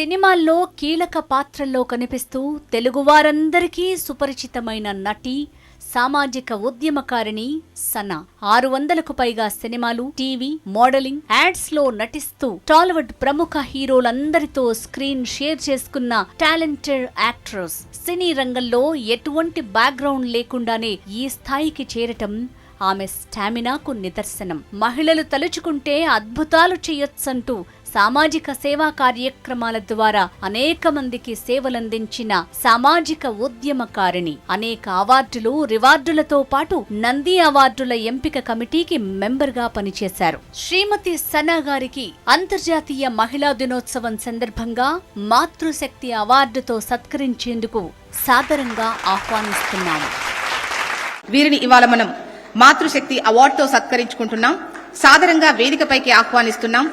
సినిమాల్లో కీలక పాత్రల్లో కనిపిస్తూ తెలుగువారందరికీ సుపరిచితమైన నటి, సామాజిక ఉద్యమకారిణి సనా. 600కు పైగా సినిమాలు, టీవీ, మోడలింగ్, యాడ్స్ లో నటిస్తూ టాలీవుడ్ ప్రముఖ హీరోలందరితో స్క్రీన్ షేర్ చేసుకున్న టాలెంటెడ్ యాక్ట్రెస్. సినీ రంగంలో ఎటువంటి బ్యాక్గ్రౌండ్ లేకుండానే ఈ స్థాయికి చేరటం ఆమె స్టామినాకు నిదర్శనం. మహిళలు తలుచుకుంటే అద్భుతాలు చేయొచ్చంటూ సామాజిక సేవా కార్యక్రమాల ద్వారా అనేక మందికి సేవలందించిన సామాజిక ఉద్యమకారిణి. అనేక అవార్డులు, రివార్డులతో పాటు నంది అవార్డుల ఎంపిక కమిటీకి మెంబర్గా పనిచేశారు. శ్రీమతి సనా గారికి అంతర్జాతీయ మహిళా దినోత్సవం సందర్భంగా మాతృశక్తి అవార్డుతో సత్కరించేందుకు సాదరంగా ఆహ్వానిస్తున్నాము. వీరిని ఇవాళ మనం మాతృశక్తి అవార్డుతో సత్కరించుకుంటున్నాం. సాదరంగా వేదికపైకి ఆహ్వానిస్తున్నాం.